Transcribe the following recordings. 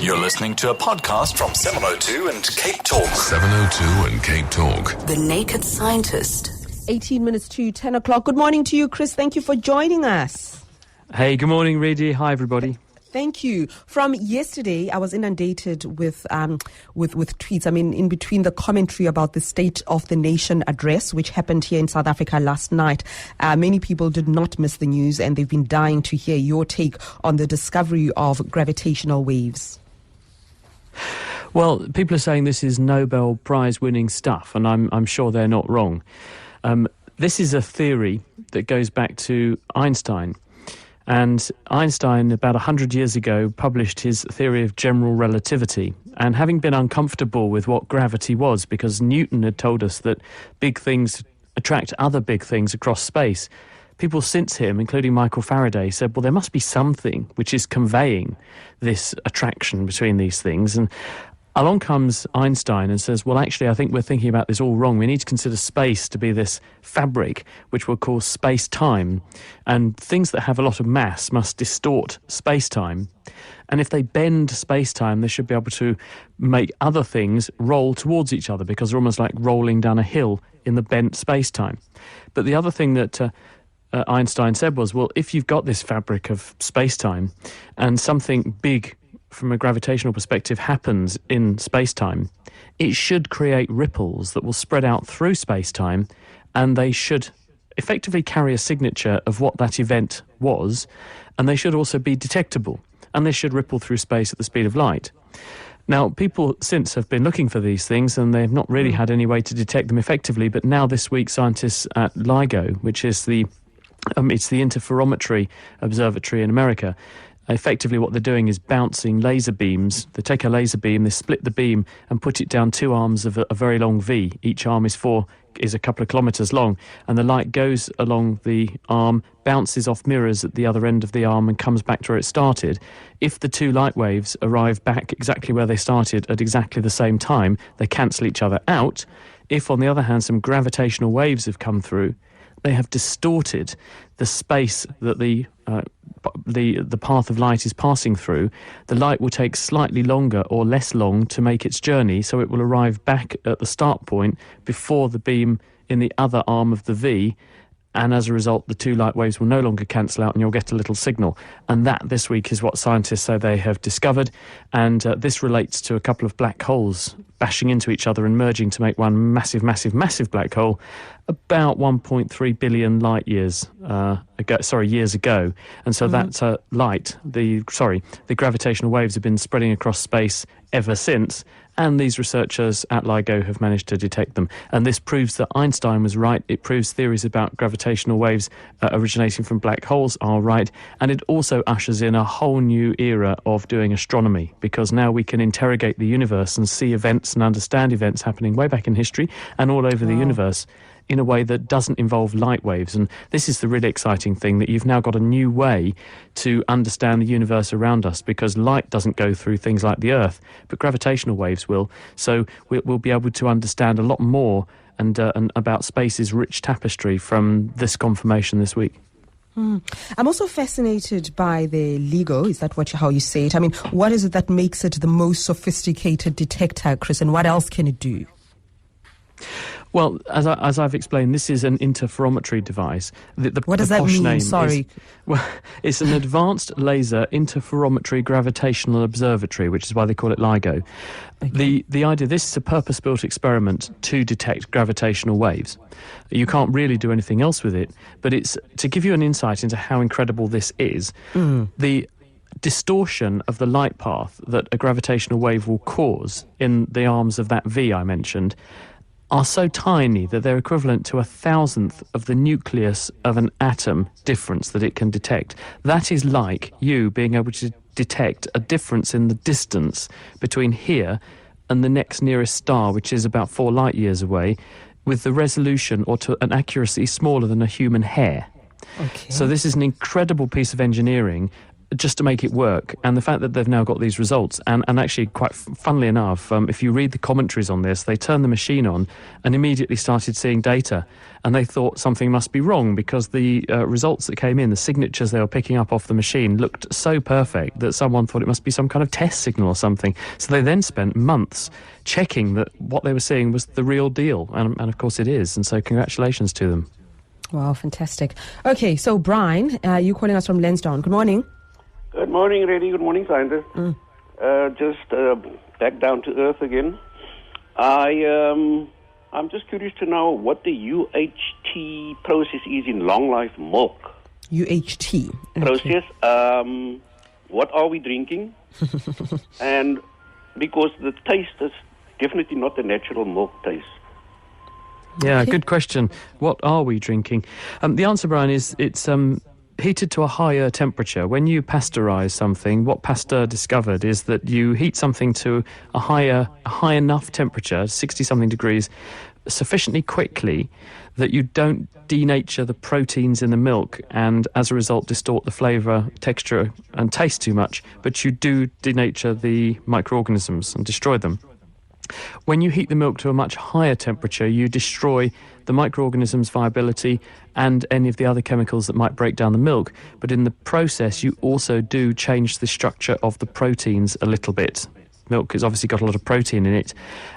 You're listening to a podcast from 702 and Cape Talk. 702 and Cape Talk. The Naked Scientist. 18 minutes to 10 o'clock. Good morning to you, Chris. Thank you for joining us. Hey, good morning, Reedy. Hi, everybody. Thank you. From yesterday, I was inundated with tweets. I mean, in between the commentary about the State of the Nation address, which happened here in South Africa last night, many people did not miss the news, and they've been dying to hear your take on the discovery of gravitational waves. Well, people are saying this is Nobel Prize-winning stuff, and I'm sure they're not wrong. This is a theory that goes back to Einstein. And Einstein, about 100 years ago, published his theory of general relativity. And having been uncomfortable with what gravity was, because Newton had told us that big things attract other big things across space, people since him, including Michael Faraday, said, well, there must be something which is conveying this attraction between these things. And along comes Einstein and says, well, actually, I think we're thinking about this all wrong. We need to consider space to be this fabric, which we'll call space-time. And things that have a lot of mass must distort space-time. And if they bend space-time, they should be able to make other things roll towards each other, because they're almost like rolling down a hill in the bent space-time. But the other thing that Einstein said was, well, if you've got this fabric of space-time and something big from a gravitational perspective happens in space-time, it should create ripples that will spread out through space-time, and they should effectively carry a signature of what that event was, and they should also be detectable, and they should ripple through space at the speed of light. Now, people since have been looking for these things, and they've not really had any way to detect them effectively, but now this week scientists at LIGO, which is it's the Interferometry Observatory in America, effectively what they're doing is bouncing laser beams. They take a laser beam, they split the beam and put it down two arms of a very long V. Each arm is a couple of kilometres long, and the light goes along the arm, bounces off mirrors at the other end of the arm and comes back to where it started. If the two light waves arrive back exactly where they started at exactly the same time, they cancel each other out. If, on the other hand, some gravitational waves have come through, they have distorted the space that the path of light is passing through. The light will take slightly longer or less long to make its journey, so it will arrive back at the start point before the beam in the other arm of the V, and as a result the two light waves will no longer cancel out and you'll get a little signal. And that this week is what scientists say they have discovered, and this relates to a couple of black holes bashing into each other and merging to make one massive, massive, massive black hole about 1.3 billion light years ago. And so that's light. The gravitational waves have been spreading across space ever since, and these researchers at LIGO have managed to detect them. And this proves that Einstein was right. It proves theories about gravitational waves originating from black holes are right. And it also ushers in a whole new era of doing astronomy, because now we can interrogate the universe and see events and understand events happening way back in history and all over the universe in a way that doesn't involve light waves. And this is the really exciting thing, that you've now got a new way to understand the universe around us, because light doesn't go through things like the Earth, but gravitational waves will. So we'll be able to understand a lot more and about space's rich tapestry from this confirmation this week. I'm also fascinated by the LIGO. Is that how you say it? I mean, what is it that makes it the most sophisticated detector, Chris, and what else can it do? Well, as I've explained, this is an interferometry device. What does that mean? Sorry. It's an advanced laser interferometry gravitational observatory, which is why they call it LIGO. Okay. The idea, this is a purpose-built experiment to detect gravitational waves. You can't really do anything else with it, but it's to give you an insight into how incredible this is. The distortion of the light path that a gravitational wave will cause in the arms of that V I mentioned are so tiny that they're equivalent to 1,000th of the nucleus of an atom difference that it can detect. That is like you being able to detect a difference in the distance between here and the next nearest star, which is about 4 light years away, with the resolution or to an accuracy smaller than a human hair. Okay. So this is an incredible piece of engineering, just to make it work. And the fact that they've now got these results, and actually quite funnily enough, if you read the commentaries on this, they turned the machine on and immediately started seeing data, and they thought something must be wrong because the results that came in, the signatures they were picking up off the machine looked so perfect that someone thought it must be some kind of test signal or something. So they then spent months checking that what they were seeing was the real deal, and of course it is, and so congratulations to them. Wow, fantastic. Okay, so Brian, you're calling us from Lansdowne. Good morning. Good morning, Reddy. Good morning, scientist. Just back down to earth again. I'm just curious to know what the UHT process is in long life milk. UHT. Process. What are we drinking? And because the taste is definitely not the natural milk taste. Yeah, good question. What are we drinking? The answer, Brian, is it's heated to a higher temperature. When you pasteurize something, what Pasteur discovered is that you heat something to a high enough temperature, 60-something degrees, sufficiently quickly that you don't denature the proteins in the milk and as a result distort the flavour, texture and taste too much, but you do denature the microorganisms and destroy them. When you heat the milk to a much higher temperature, you destroy the microorganisms' viability and any of the other chemicals that might break down the milk. But in the process, you also do change the structure of the proteins a little bit. Milk has obviously got a lot of protein in it,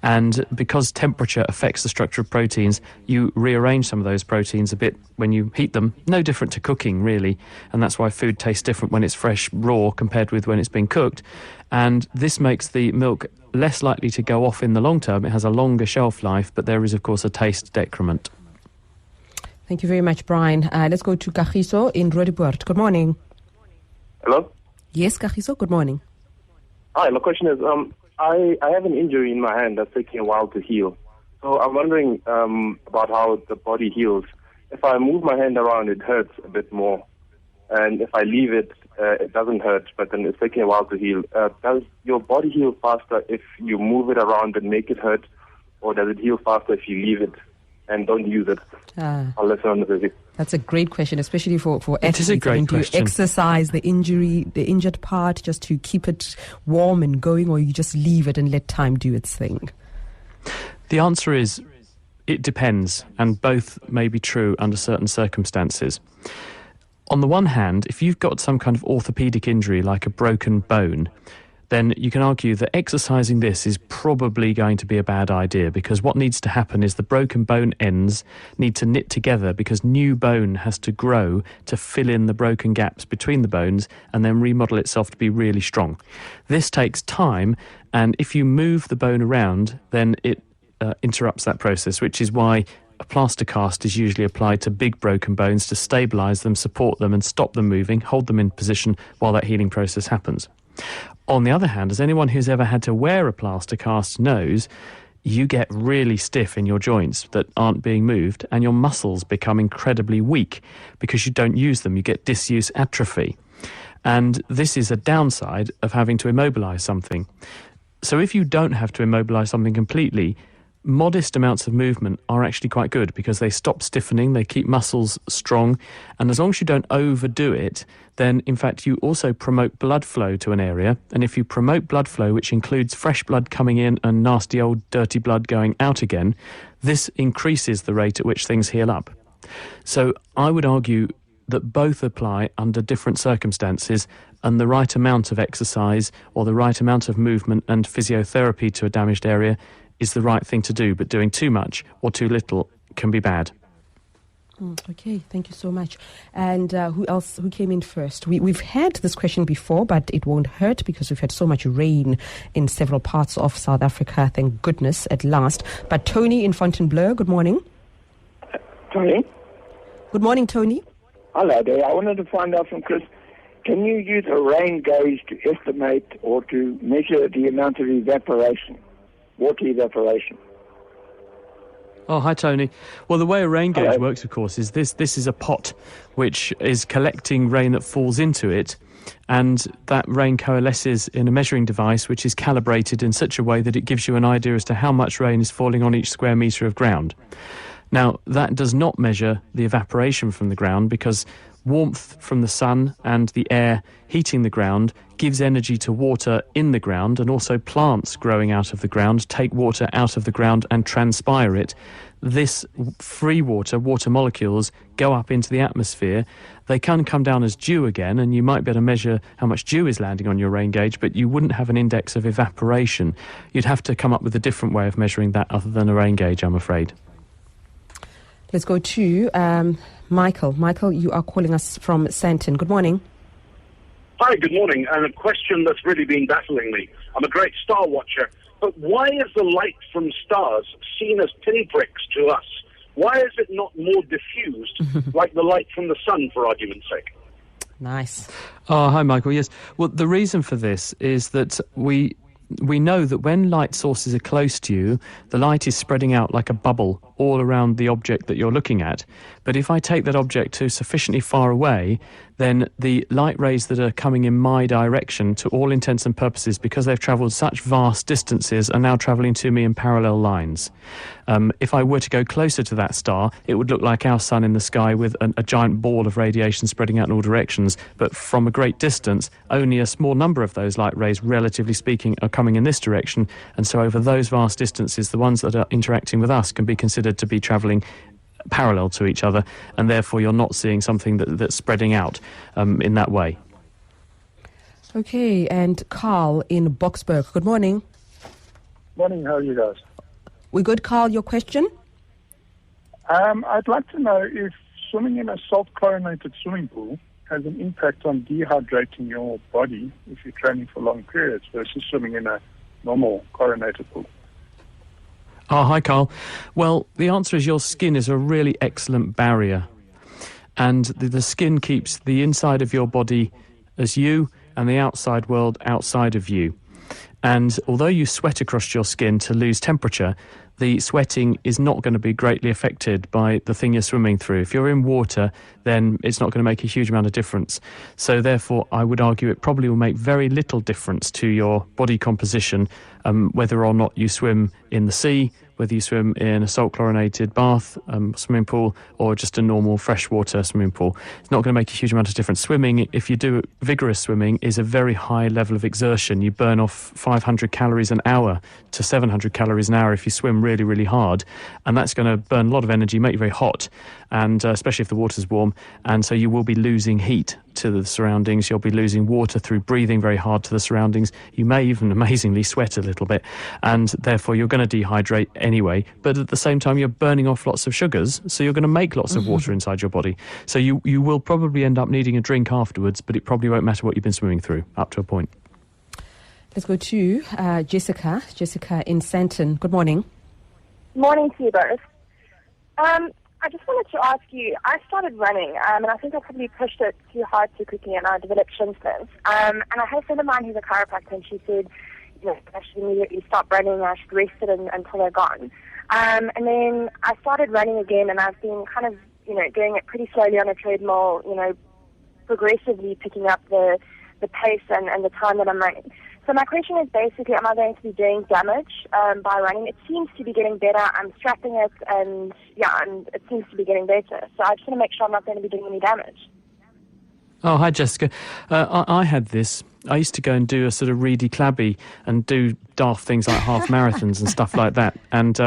and because temperature affects the structure of proteins, you rearrange some of those proteins a bit when you heat them. No different to cooking, really, and that's why food tastes different when it's fresh, raw, compared with when it's been cooked. And this makes the milk less likely to go off in the long term. It has a longer shelf life, but there is, of course, a taste decrement. Thank you very much, Brian. Let's go to Kagiso in Roodepoort. Good morning. Hello? Yes, Kagiso, good morning. Hi, my question is, I have an injury in my hand that's taking a while to heal. So I'm wondering about how the body heals. If I move my hand around, it hurts a bit more. And if I leave it, it doesn't hurt, but then it's taking a while to heal. Does your body heal faster if you move it around and make it hurt? Or does it heal faster if you leave it and don't use it? I'll listen on the visit. That's a great question, especially for athletes. It is a great question. Do you exercise the injured part just to keep it warm and going, or you just leave it and let time do its thing? The answer is it depends, and both may be true under certain circumstances. On the one hand, if you've got some kind of orthopedic injury like a broken bone, then you can argue that exercising this is probably going to be a bad idea, because what needs to happen is the broken bone ends need to knit together because new bone has to grow to fill in the broken gaps between the bones and then remodel itself to be really strong. This takes time, and if you move the bone around, then it interrupts that process, which is why a plaster cast is usually applied to big broken bones to stabilise them, support them and stop them moving, hold them in position while that healing process happens. On the other hand, as anyone who's ever had to wear a plaster cast knows, you get really stiff in your joints that aren't being moved, and your muscles become incredibly weak because you don't use them. You get disuse atrophy. And this is a downside of having to immobilise something. So if you don't have to immobilise something completely, modest amounts of movement are actually quite good because they stop stiffening, they keep muscles strong, and as long as you don't overdo it, then in fact you also promote blood flow to an area. And if you promote blood flow, which includes fresh blood coming in and nasty old dirty blood going out again, this increases the rate at which things heal up. So I would argue that both apply under different circumstances, and the right amount of exercise or the right amount of movement and physiotherapy to a damaged area is the right thing to do, but doing too much or too little can be bad. Okay, thank you so much. And who came in first? We've had this question before, but it won't hurt because we've had so much rain in several parts of South Africa, thank goodness, at last. But Tony in Fontainebleau, good morning. Tony? Good morning, Tony. Hello there. I wanted to find out from Chris, can you use a rain gauge to estimate or to measure the amount of evaporation? Water evaporation. Oh, hi, Tony. Well, the way a rain gauge works, of course, is this is a pot which is collecting rain that falls into it, and that rain coalesces in a measuring device which is calibrated in such a way that it gives you an idea as to how much rain is falling on each square metre of ground. Now, that does not measure the evaporation from the ground, because warmth from the sun and the air heating the ground gives energy to water in the ground, and also plants growing out of the ground take water out of the ground and transpire it. This free water molecules, go up into the atmosphere. They can come down as dew again, and you might be able to measure how much dew is landing on your rain gauge, but you wouldn't have an index of evaporation. You'd have to come up with a different way of measuring that other than a rain gauge, I'm afraid. Let's go to Michael. Michael, you are calling us from Sandton. Good morning. Hi, good morning. And a question that's really been baffling me. I'm a great star watcher, but why is the light from stars seen as pinpricks to us? Why is it not more diffused, like the light from the sun, for argument's sake? Nice. Oh, hi, Michael. Yes. Well, the reason for this is that we know that when light sources are close to you, the light is spreading out like a bubble all around the object that you're looking at. But if I take that object to sufficiently far away, then the light rays that are coming in my direction, to all intents and purposes, because they've travelled such vast distances, are now travelling to me in parallel lines. If I were to go closer to that star, it would look like our sun in the sky with a giant ball of radiation spreading out in all directions. But from a great distance, only a small number of those light rays, relatively speaking, are coming in this direction. And so over those vast distances, the ones that are interacting with us can be considered to be travelling parallel to each other, and therefore you're not seeing something that's spreading out in that way. Okay, and Carl in Boksburg. Good morning. Morning, how are you guys? We good, Carl? Your question? I'd like to know if swimming in a salt-chlorinated swimming pool has an impact on dehydrating your body if you're training for long periods versus swimming in a normal chlorinated pool. Oh, hi, Carl. Well, the answer is your skin is a really excellent barrier. And the skin keeps the inside of your body as you and the outside world outside of you. And although you sweat across your skin to lose temperature, the sweating is not going to be greatly affected by the thing you're swimming through. If you're in water, then it's not going to make a huge amount of difference. So therefore, I would argue it probably will make very little difference to your body composition, whether or not you swim in the sea, whether you swim in a salt chlorinated bath, swimming pool, or just a normal freshwater swimming pool. It's not going to make a huge amount of difference. Swimming, if you do vigorous swimming, is a very high level of exertion. You burn off 500 calories an hour to 700 calories an hour if you swim really, really hard. And that's going to burn a lot of energy, make you very hot, and especially if the water's warm. And so you will be losing heat to the surroundings. You'll be losing water through breathing very hard to the surroundings. You may even amazingly sweat a little bit, and therefore you're going to dehydrate anyway. But at the same time, you're burning off lots of sugars, so you're going to make lots of water inside your body. So you will probably end up needing a drink afterwards, but it probably won't matter what you've been swimming through, up to a point. Let's go to Jessica. Jessica in Sandton. Good morning. Morning to you both. I just wanted to ask you, I started running, and I think I probably pushed it too hard too quickly, and I developed shin splints. And I had a friend of mine who's a chiropractor, and she said, you know, I should immediately stop running, I should rest it until they're gone. And then I started running again, and I've been kind of, you know, doing it pretty slowly on a treadmill, you know, progressively picking up the pace and the time that I'm running. So my question is basically, am I going to be doing damage by running? It seems to be getting better. I'm strapping it, and it seems to be getting better. So I just want to make sure I'm not going to be doing any damage. Oh, hi, Jessica. I had this. I used to go and do a sort of reedy clabby and do daft things like half marathons and stuff like that. And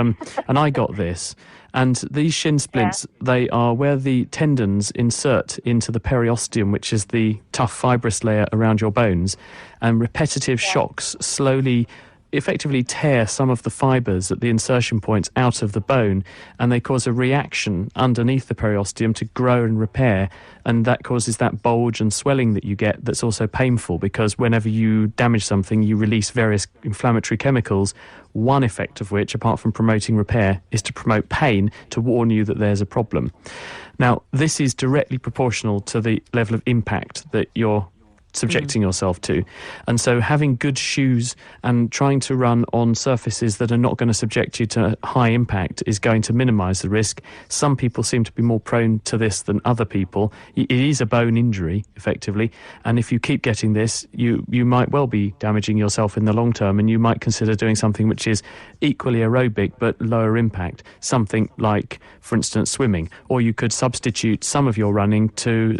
I got this. And these shin splints, they are where the tendons insert into the periosteum, which is the tough fibrous layer around your bones, and repetitive shocks slowly effectively tear some of the fibres at the insertion points out of the bone, and they cause a reaction underneath the periosteum to grow and repair, and that causes that bulge and swelling that you get that's also painful, because whenever you damage something you release various inflammatory chemicals, one effect of which, apart from promoting repair, is to promote pain, to warn you that there's a problem. Now, this is directly proportional to the level of impact that you're subjecting yourself to. And so having good shoes and trying to run on surfaces that are not going to subject you to high impact is going to minimise the risk. Some people seem to be more prone to this than other people. It is a bone injury, effectively, and if you keep getting this, you might well be damaging yourself in the long term, and you might consider doing something which is equally aerobic but lower impact, something like, for instance, swimming, or you could substitute some of your running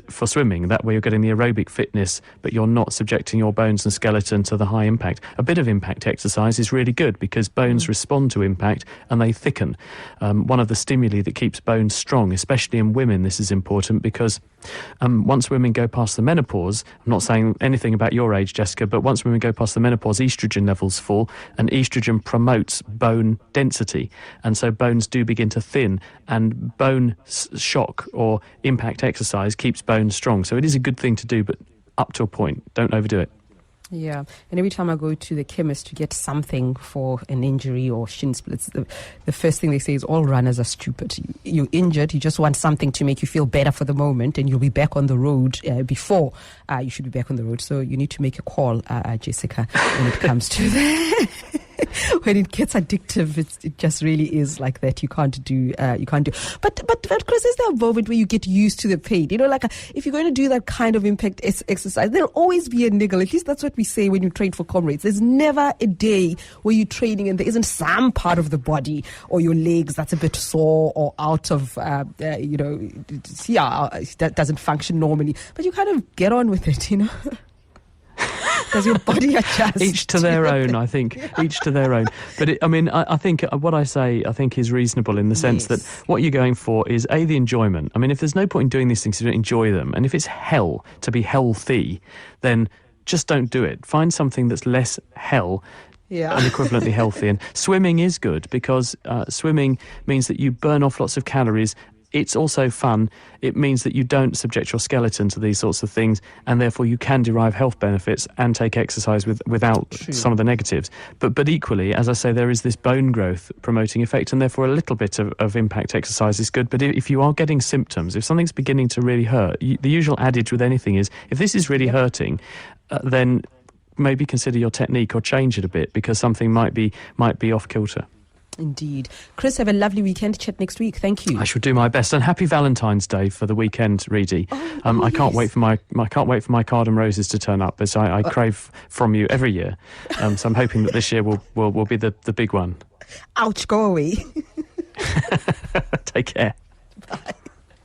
for swimming. That way you're getting the aerobic fitness, but you're not subjecting your bones and skeleton to the high impact. A bit of impact exercise is really good because bones respond to impact and they thicken. One of the stimuli that keeps bones strong, especially in women, this is important because once women go past the menopause, I'm not saying anything about your age, Jessica, but once women go past the menopause, estrogen levels fall, and estrogen promotes bone density, and so bones do begin to thin, and bone shock or impact exercise keeps bones strong. So it is a good thing to do, but up to a point. Don't overdo it. Yeah, and every time I go to the chemist to get something for an injury or shin splits, the first thing they say is all runners are stupid. You're injured, you just want something to make you feel better for the moment, and you'll be back on the road before you should be back on the road. So you need to make a call, Jessica, when it comes to that. When it gets addictive, it just really is like that. You can't do. But Chris, is there a moment where you get used to the pain? You know, like if you're going to do that kind of impact exercise, there'll always be a niggle. At least that's what we say when you train for comrades. There's never a day where you're training and there isn't some part of the body or your legs that's a bit sore or out of, that doesn't function normally. But you kind of get on with it, you know. Does your body adjust? Each to their own, I think. Each to their own. But I think what I say, I think is reasonable in the sense that what you're going for is the enjoyment. I mean, if there's no point in doing these things if you don't enjoy them, and if it's hell to be healthy, then just don't do it. Find something that's less hell. Yeah. And equivalently healthy. And swimming is good because swimming means that you burn off lots of calories. It's also fun. It means that you don't subject your skeleton to these sorts of things, and therefore you can derive health benefits and take exercise without some of the negatives. But equally, as I say, there is this bone growth promoting effect, and therefore a little bit of impact exercise is good. But if you are getting symptoms, if something's beginning to really hurt, the usual adage with anything is, if this is really hurting, then maybe consider your technique or change it a bit, because something might be off kilter. Indeed. Chris, have a lovely weekend. Chat next week. Thank you. I shall do my best, and happy Valentine's Day for the weekend, Reedy. I can't wait for my card and roses to turn up, as I crave from you every year. So I'm hoping that this year will be the big one. Ouch! Go away. Take care.